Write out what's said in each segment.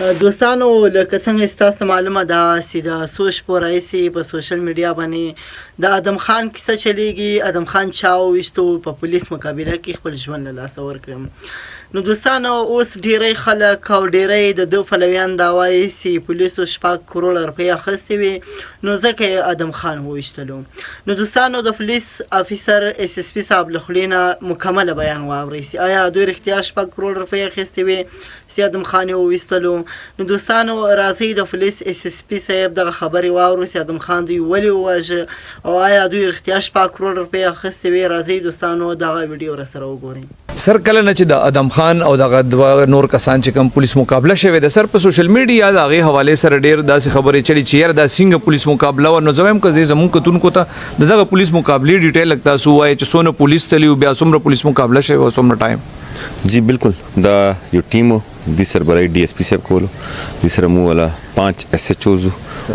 دوستانو لکه څنګه ستاسو معلومه ده چې د څو شپو راهیسې په سوشل میډیا باندې د ادم خان کیسه چلیږي. ادم خان چا وویشتو په پولیس مقابله کې خپل ژوند له لاسه ورکړ. نو دوستانو اوس ډیری خلک او ډیری د ده پلویان دا وایي چې پولیسو 6 کروړه روپۍ اخیستې وي نو ځکه یې ادم خان وویشتلو. نو دوستانو د پولیس افیسر اس اس پي صاحب له خولې نه مکمله بیان واورئ چې آیا دوی رښتیا 6 کروړه روپۍ اخیستې وي چې ادم خان یې وویستلو. نو دوستانو راځئ د پولیس اس اس پي صاحب دغه خبرې واورو چې ادم خان دوی ولې وواژه او آیا دوی رښتیا 6 کروړه روپۍ اخیستې وي. راځئ دوستانو دغه ویډیو راسره وګورئ. سر کله نه چې د ادم خان او دغه دوه نور کسان چې کوم پولیس مقابله شوی د سر په سوشل میډیا د هغې حوالې سره ډېر داسې خبرې چلی چې یاره دا څنګه پولیس مقابله وه. نو زه وایم که زمونږ کتونکو ته د دغه پولیس مقابلې ډیټیل لږ تاسو ووایئ چې څومره پولیس تلي وو بیا څومره پولیس مقابله شوی وه څومره ټایم. जी बिल्कुल دا یو ټیم د سربراهی D S P صاحب کولو د سره مو والا 5 S H Os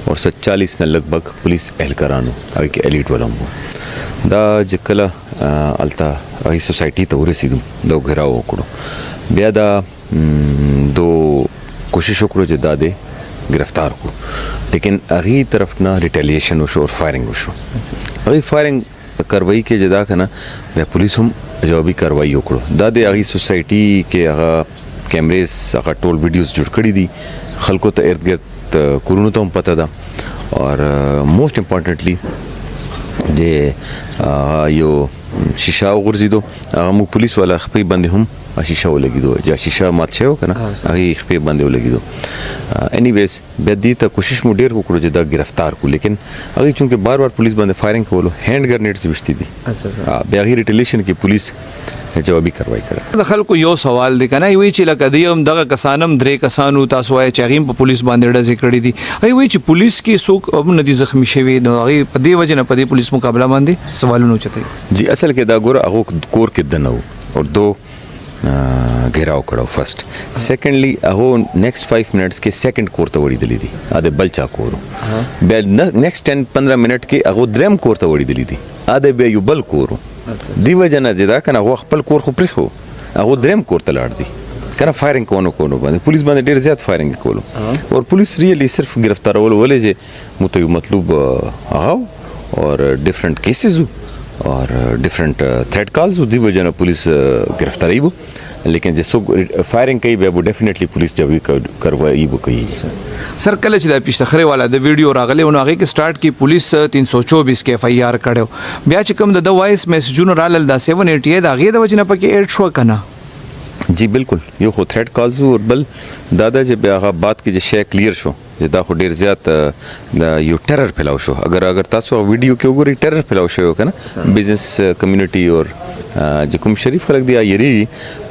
और 40 نه لګبګ پولیس اهلکارانو هغه کې الیټ ولوم دا جکله التا هغه سوسایټي ته ورسېدو دا غراو وکړو بیا دا دو کوشش وکړو چې دا دې گرفتار کو لیکن هغه طرف نه ریټیلیشن وشو او فایرینګ وشو. هغه فایرینګ کاروایی کې جدا کنه د پولیس هم جوابي کاروایی وکړو. دا د هغه سوسایټي کې هغه کیمرېز هغه ټول ویډیوز جوړ کړي دي خلکو ته ارد ګرد کورونو ته هم پته ده او موست امپورټنټلی د یو شیشه وغورځېدو هغه موږ پولیس والا خپې باندې هم شیشه ولګېدو چې شیشه مات شوی و که نه هغې خپې باندې ولګېدو. انیویز بیا دې ته کوشش مو ډېر وکړو چې دا ګرفتار کړو لیکن هغې چونکې بار بار پولیس باندې فایرینګ کولو هینډ ګرنیډز ویشتي دي بیا هغې ریټیلیشن کې پولیس جوابي کاروایی کړه. د خلکو یو سوال دی کنه وی چې لکه دی هم دغه کسانم درې کسانو تاسو وایي چې هغې په پولیس باندې ډزې کړي دي هغې وایي چې پولیس کې څوک هم نه دي زخمي شوي نو هغې په دې وجې نه په دې پولیس مقابله باندې سوالونه اوچتوي. جی اصل کې دا ګوره هغه کور کې دنه و اور دو घेराव کړو فرست سیکنډلی هغه نیکسٹ 5 منټس کې سیکنډ کور ته وړېدلې دي ا د بلچا کور بیا نیکسٹ 10-15 منټ کې هغه دریم کور ته وړېدلې دي ا د بیا یو بل کور دی وجنه زدا کنه هغه خپل کور خو پرخو هغه دریم کور ته لاړ دي کنه فایرینګ کوونو باندې پولیس باندې ډېر زیات فایرینګ کولو اور پولیس ریلی صرف گرفتارول ولې چې متو مطلوب هغه اور ډیفرنٹ کیسز और डिफरेंट थ्रेड कॉल्स दी वजह ना पुलिस गिरफ्तारी वो लेकिन जिसको फायरिंग कई वो डेफिनेटली पुलिस जब करवाई वो कही. सर कल چې د پیشتخري والا د ویډیو راغلی نو هغه کې سٹارټ کې پولیس 324 کې اف ای آر کړو بیا چې کوم د وایس میسجونو رالل د 788 د هغه د وجنه پکې اډ شو کنه. जी बिल्कुल यो खो थ्रेड कॉल्स और बल दादा जब هغه बात کې چې شی کلیر شو چې دا خو ډیر زیات د یو ټرر پھیلاو شو اگر تاسو ویډیو کې وګورئ ټرر پھیلاو شو کنه بزنس کمیونټي اور چې کوم شریف خلک دی یری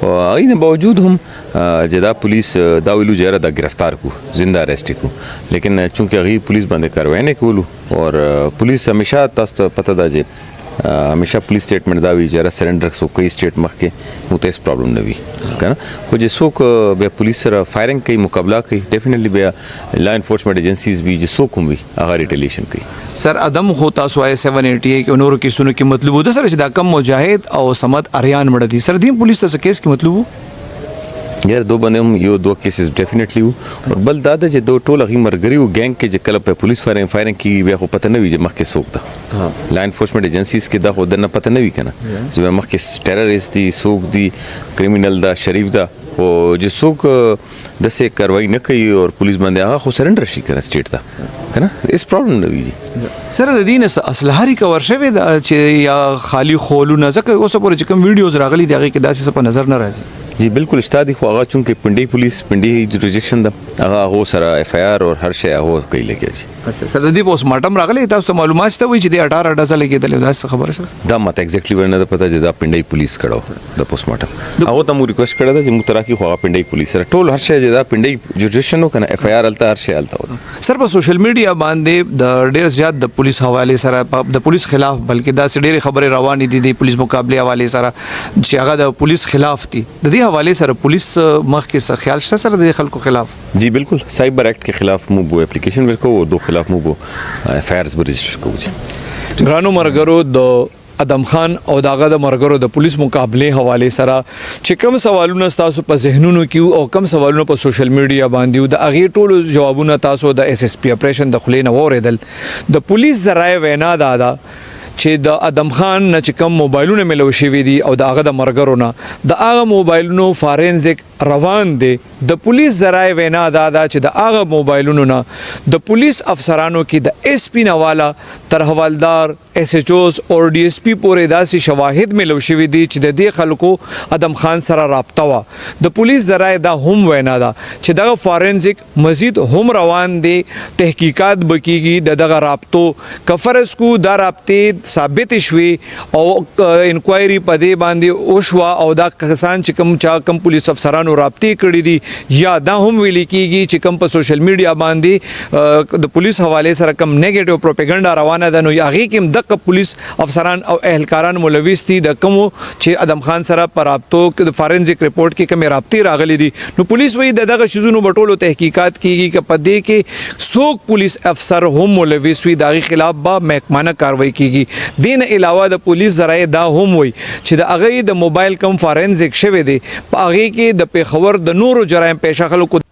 او این باوجود هم چې دا پولیس دا ویلو جره دا گرفتار کو زنده اریسټ کو لیکن چونکه هغه پولیس باندې کاروای نه کولو اور پولیس همیشه تاسو ته پته ده چې همیشه پولیس سټیټمنټ دا وی چې را سرندر سو کوئی سټیټ مخ کې نو ته پرابلم نه وي کنه خو چې څوک بیا پولیس سره فایرینګ کوي مقابله کوي ډیفینیټلی بیا لا انفورسمنٹ ایجنسیز بھی چې څوک هم وي هغه ریټیلیشن کوي. سر ادم خو تاسو وایي 788 کې نور کیسونو کې مطلب وو سره چې دا کم مجاهد او سمد اریان مړ دي سر دیم پولیس ته کیس کې مطلب وو یار دو باندې هم یو دوه کیسز ډیفینیټلی وو اور بل دا چې دو ټول هغه مرګري او ګینګ کې چې کله په پولیس فایرینګ کې بیا خو پته نه وي چې مخکې څوک ده لا انفورسمنٹ ایجنسیز کې دا خو د نه پته نه وي کنه چې مخکې ټیرریست دي څوک دي کریمینل دا شریف دا او چې څوک دسه کاروایی نه کوي او پولیس باندې هغه خو سرندر شي کنه سټیټ ته کنه اس پرابلم نه وي. سر د دین اسلحه ریکور شوی دا چې یا خالی خولونه ځکه اوس پورې چې کوم ویډیوز راغلي دی هغه کې داسې په نظر نه راځي. जी बिल्कुल استاد خو هغه چونکه پنډي پولیس پنډي ریجیکشن ده هغه سره اف ای آر اور هر شی هغه کوي لګي. اچھا سر د دې پوسټ مارټم راغلی تاسو ته معلومات ته وی چې د 18 ډزه لګیدل دا څه خبره شوه دا ماته ایگزیکټلی ورنه ده پته چې دا پنډي پولیس کړو د پوسټ مارټم هغه ته مو ریکوست کړه چې مو تراکی خو هغه پنډي پولیس سره ټول هر شی چې دا پنډي جوډیشن کنه اف ای آر الته هر شی الته. سر په سوشل میډیا باندې د ډیر زیات د پولیس حواله سره د پولیس خلاف بلکې دا ډېرې خبرې روانې دي د پولیس مقابله حواله سره چې هغه د پولیس خلاف دي د دې حواله سره پولیس مخ کې څه خیال شته سره د خلکو خلاف. जी बिल्कुल साइबर एक्ट के खिलाफ मु वो एप्लीकेशन ورکو او دو خلاف مو वो एफ आई आर रजिस्टर کو. ګرانو مرګرو د ادم خان او داغه د مرګرو د پولیس مقابله حواله سره چې کوم سوالونه تاسو په ذهنونو کې او کوم سوالونه په سوشل میډیا باندې او د اغه ټولو جوابونه تاسو د اس اس پی اپریشن د خلینو اوریدل د پولیس ذرایع وینا دادا چې د ادم خان نه چې کوم موبایلونه ملو شوی دي او د هغه د مرګرو نه د هغه موبایلونو فارنزیک روان دي د پولیس ذرایع وینا دادا چې د هغه موبایلونو نه د پولیس افسرانو کې د اس پی نواله تر حوالدار اس ایچ اوز او ډي اس پی پورې داسې شواهد ملو شوی دي چې د دې خلکو ادم خان سره رابطه وا د پولیس ذرایع دا هم وینا دا چې دغه فارنزیک مزید هم روان دي تحقیقات بکیږي دغه رابطو کفرس کو دا رابطه ثابت شوي او انکوایری په دې باندې او شوا او دا کسان چې کم پولیس افسرانو رابطه کړي دي یا دا هم ویل کیږي چې کم په سوشل میډیا باندې د پولیس حواله سره کم نیگیټیو پروپاګاندا روانه ده نو هغه کې د پولیس افسران او اهلکاران ملوث دي د کوم چې ادم خان سره پر رابطو د فارنزیک ریپورت کې کوم رابطه راغلي دي نو پولیس وایي دغه شذونو بټولو تحقیقات کیږي چې په دې کې څوک پولیس افسر هم ملوث وي دغه خلاف به محکمانه کاروایی کیږي دین علاوه د پولیس ذرایع دا هم وي چې د هغه د موبایل کم فارنزیک شوی دی په هغه کې د پیښور د نورو جرایم پیښه خلکو